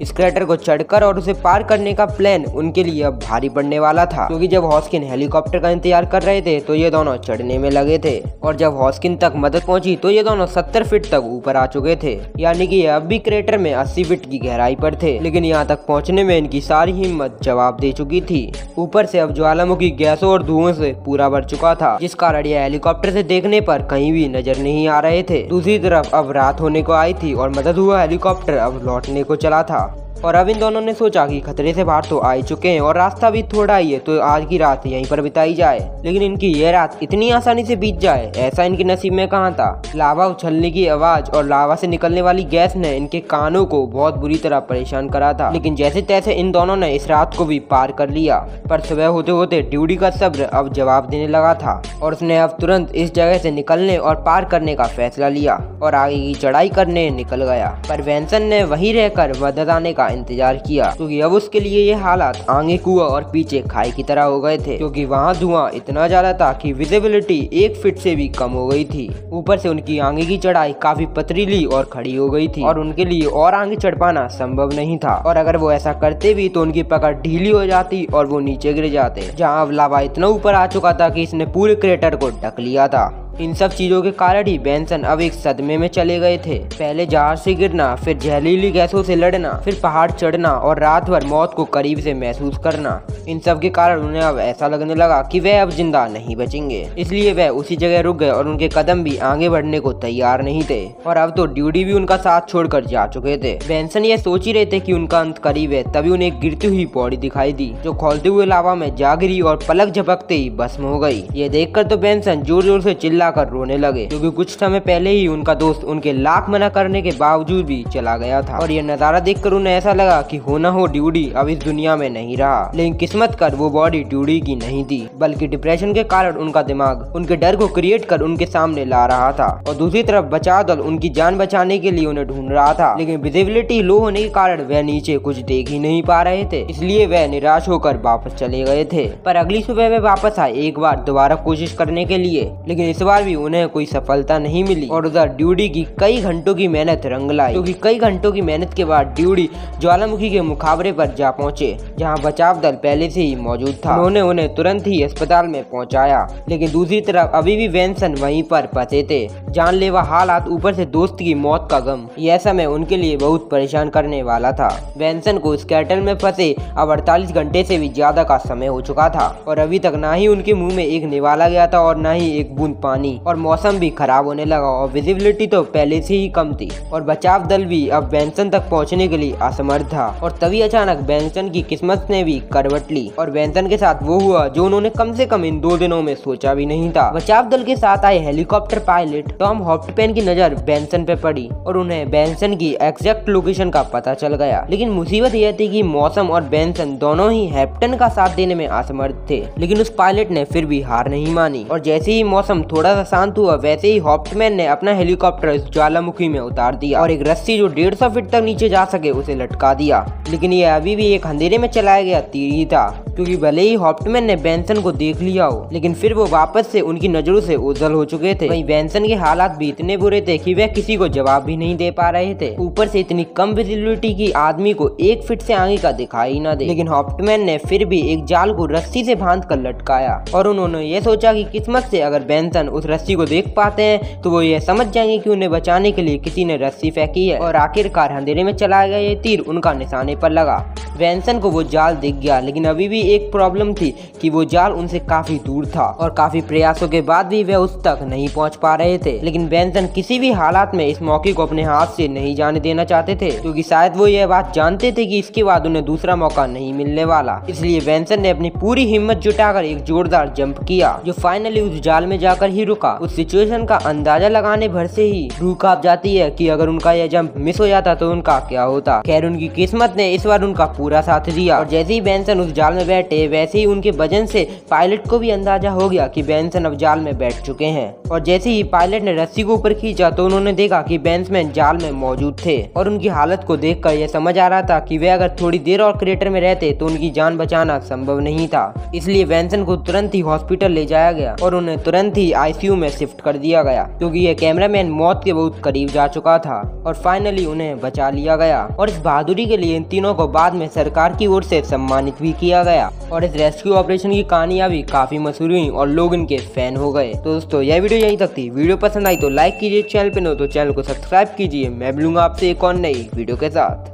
इस क्रेटर को चढ़कर और उसे पार करने का प्लान उनके लिए अब भारी पड़ने वाला था, क्योंकि जब हॉस्किन हेलीकॉप्टर का इंतजार कर रहे थे तो ये दोनों चढ़ने में लगे थे, और जब हॉस्किन तक मदद पहुंची तो ये दोनों 70 फीट तक ऊपर आ चुके थे, यानी कि ये अब भी क्रेटर में 80 फीट की गहराई पर थे। लेकिन यहाँ तक पहुँचने में इनकी सारी हिम्मत जवाब दे चुकी थी। ऊपर से अब ज्वालामुखी गैसों और धुओं से पूरा भर चुका था, जिस कारण ये हेलीकॉप्टर से देखने पर कहीं भी नजर नहीं आ रहे थे। दूसरी तरफ अब रात होने को आई थी और मदद हुआ हेलीकॉप्टर अब लौटने को चला था, और अब इन दोनों ने सोचा कि खतरे से बाहर तो आ ही चुके हैं और रास्ता भी थोड़ा ही है, तो आज की रात यहीं पर बिताई जाए। लेकिन इनकी ये रात इतनी आसानी से बीत जाए, ऐसा इनके नसीब में कहाँ था। लावा उछलने की आवाज और लावा से निकलने वाली गैस ने इनके कानों को बहुत बुरी तरह परेशान करा था, लेकिन जैसे तैसे इन दोनों ने इस रात को भी पार कर लिया। पर सुबह होते होते ड्यूडी का सब्र अब जवाब देने लगा था, और उसने अब तुरंत इस जगह से निकलने और पार करने का फैसला लिया और आगे की चढ़ाई करने निकल गया। पर वेंसन ने वहीं रहकर मदद आने का इंतजार किया, क्योंकि अब उसके लिए ये हालात आगे कुआं और पीछे खाई की तरह हो गए थे, क्योंकि वहाँ धुआं इतना ज्यादा था कि विजिबिलिटी 1 फीट से भी कम हो गई थी। ऊपर से उनकी आगे की चढ़ाई काफी पथरीली और खड़ी हो गई थी, और उनके लिए और आगे चढ़ पाना संभव नहीं था, और अगर वो ऐसा करते भी तो उनकी पकड़ ढीली हो जाती और वो नीचे गिर जाते, जहाँ अब लावा इतना ऊपर आ चुका था कि इसने पूरे क्रेटर को ढक लिया था। इन सब चीजों के कारण ही बेंसन अब एक सदमे में चले गए थे। पहले जहाज से गिरना, फिर जहरीली गैसों से लड़ना, फिर पहाड़ चढ़ना और रात भर मौत को करीब से महसूस करना। इन सब के कारण उन्हें अब ऐसा लगने लगा कि वह अब जिंदा नहीं बचेंगे, इसलिए वह उसी जगह रुक गए और उनके कदम भी आगे बढ़ने को तैयार नहीं थे, और अब तो ड्यूडी भी उनका साथ छोड़कर जा चुके थे। बेंसन ये सोच ही रहे थे कि उनका अंत करीब है, तभी उन्हें एक गिरती हुई बॉडी दिखाई दी, जो खौलते हुए लावा में जा गिरी और पलक झपकते ही भस्म हो गई। ये देखकर तो बेंसन जोर जोर से चिल्लाकर रोने लगे, क्योंकि कुछ समय पहले ही उनका दोस्त उनके लाख मना करने के बावजूद भी चला गया था, और ये नजारा देखकर उन्हें ऐसा लगा कि हो ना हो ड्यूडी अब इस दुनिया में नहीं रहा। लेकिन किस्मत कर वो बॉडी ड्यूडी की नहीं थी, बल्कि डिप्रेशन के कारण उनका दिमाग उनके डर को क्रिएट कर उनके सामने ला रहा था, और दूसरी तरफ बचाव दल उनकी जान बचाने के लिए उन्हें ढूंढ रहा था। लेकिन विजिबिलिटी लो होने के कारण वह नीचे कुछ देख ही नहीं पा रहे थे, इसलिए वह निराश होकर वापस चले गए थे। पर अगली सुबह वे वापस आए एक बार दोबारा कोशिश करने के लिए, लेकिन इस बार भी उन्हें कोई सफलता नहीं मिली, और उधर ड्यूडी की कई घंटों की मेहनत रंग लाई, क्योंकि कई घंटों की मेहनत के बाद ड्यूडी ज्वालामुखी के मुकाबले पर जा पहुंचे, जहां बचाव दल पहले से ही मौजूद था। उन्होंने उन्हें तुरंत ही अस्पताल में पहुंचाया, लेकिन दूसरी तरफ अभी भी वेंसन वहीं पर फंसे थे। जानलेवा हालात, ऊपर से दोस्त की मौत का गम, यह समय उनके लिए बहुत परेशान करने वाला था। वेंसन को स्केटल में फंसे अब 48 घंटे से भी ज्यादा का समय हो चुका था, और अभी तक ना ही उनके मुंह में एक निवाला गया था और ना ही एक बूंद पानी, और मौसम भी खराब होने लगा और विजिबिलिटी तो पहले से ही कम थी, और बचाव दल भी अब बेंसन तक पहुंचने के लिए असमर्थ था। और तभी अचानक बेंसन की किस्मत ने भी करवट ली, और बेंसन के साथ वो हुआ जो उन्होंने कम से कम इन 2 दिनों में सोचा भी नहीं था। बचाव दल के साथ आए हेलीकॉप्टर पायलट टॉम हॉप्टपेन की नजर बेंसन पे पड़ी, और उन्हें बेंसन की एग्जैक्ट लोकेशन का पता चल गया। लेकिन मुसीबत यह थी कि मौसम और बेंसन दोनों ही हैप्टन का साथ देने में असमर्थ थे। लेकिन उस पायलट ने फिर भी हार नहीं मानी, और जैसे ही मौसम थोड़ा सा शांत हुआ वैसे ही हॉप्टमैन ने अपना हेलीकॉप्टर इस ज्वालामुखी में उतार दिया, और एक रस्सी जो 150 फीट तक नीचे जा सके उसे लटका दिया। लेकिन ये अभी भी एक अंधेरे में चलाया गया तीर ही था, क्योंकि भले ही हॉप्टमैन ने बेंसन को देख लिया हो, लेकिन फिर वो वापस से उनकी नजरों से ओझल हो चुके थे। वहीं बेंसन के हालात भी इतने बुरे थे कि वह किसी को जवाब भी नहीं दे पा रहे थे, ऊपर से इतनी कम विजिबिलिटी की आदमी को 1 फीट से आगे का दिखाई न दे। लेकिन हॉप्टमैन ने फिर भी एक जाल को रस्सी से बांध कर लटकाया, और उन्होंने ये सोचा कि किस्मत से अगर बेंसन उस रस्सी को देख पाते हैं तो वो ये समझ जाएंगे कि उन्हें बचाने के लिए किसी ने रस्सी फेंकी है, और आखिरकार अंधेरे में चलाया गया ये तीर उनका निशाने पर लगा। बेंसन को वो जाल दिख गया, लेकिन अभी भी एक प्रॉब्लम थी कि वो जाल उनसे काफी दूर था, और काफी प्रयासों के बाद भी वे उस तक नहीं पहुंच पा रहे थे। लेकिन बेंसन किसी भी हालात में इस मौके को अपने हाथ से नहीं जाने देना चाहते थे, क्योंकि शायद वो ये बात जानते थे कि इसके बाद उन्हें दूसरा मौका नहीं मिलने वाला। इसलिए बेंसन ने अपनी पूरी हिम्मत जुटाकर एक जोरदार जंप किया, जो फाइनली उस जाल में जाकर ही रुका। उस सिचुएशन का अंदाजा लगाने भर से ही रूह कांप जाती है कि अगर उनका यह जंप मिस हो जाता तो उनका क्या होता। खैर, उनकी किस्मत ने इस बार उनका पूरा साथ दिया। और जैसे ही बेंसन उस जाल में बैठे वैसे ही उनके वजन से पायलट को भी अंदाजा हो गया कि बेंसन अब जाल में बैठ चुके हैं। और जैसे ही पायलट ने रस्सी को ऊपर खींचा तो उन्होंने देखा कि बेंसमैन जाल में मौजूद थे और उनकी हालत को देखकर यह समझ आ रहा था कि वे अगर थोड़ी देर और क्रेटर में रहते तो उनकी जान बचाना संभव नहीं था। इसलिए बेंसन को तुरंत ही हॉस्पिटल ले जाया गया और उन्हें तुरंत ही आईसीयू में शिफ्ट कर दिया गया, क्योंकि यह कैमरामैन मौत के बहुत करीब जा चुका था। और फाइनली उन्हें बचा लिया गया और इस बहादुरी के लिए इन तीनों को बाद में सरकार की ओर से सम्मानित भी किया गया। और इस रेस्क्यू ऑपरेशन की कहानियां भी काफी मशहूर हुई और लोग इनके फैन हो गए। तो दोस्तों यह वीडियो यहीं तक थी। वीडियो पसंद आई तो लाइक कीजिए, चैनल पे नो तो चैनल को सब्सक्राइब कीजिए। मैं मिलूंगा आपसे एक और नई वीडियो के साथ।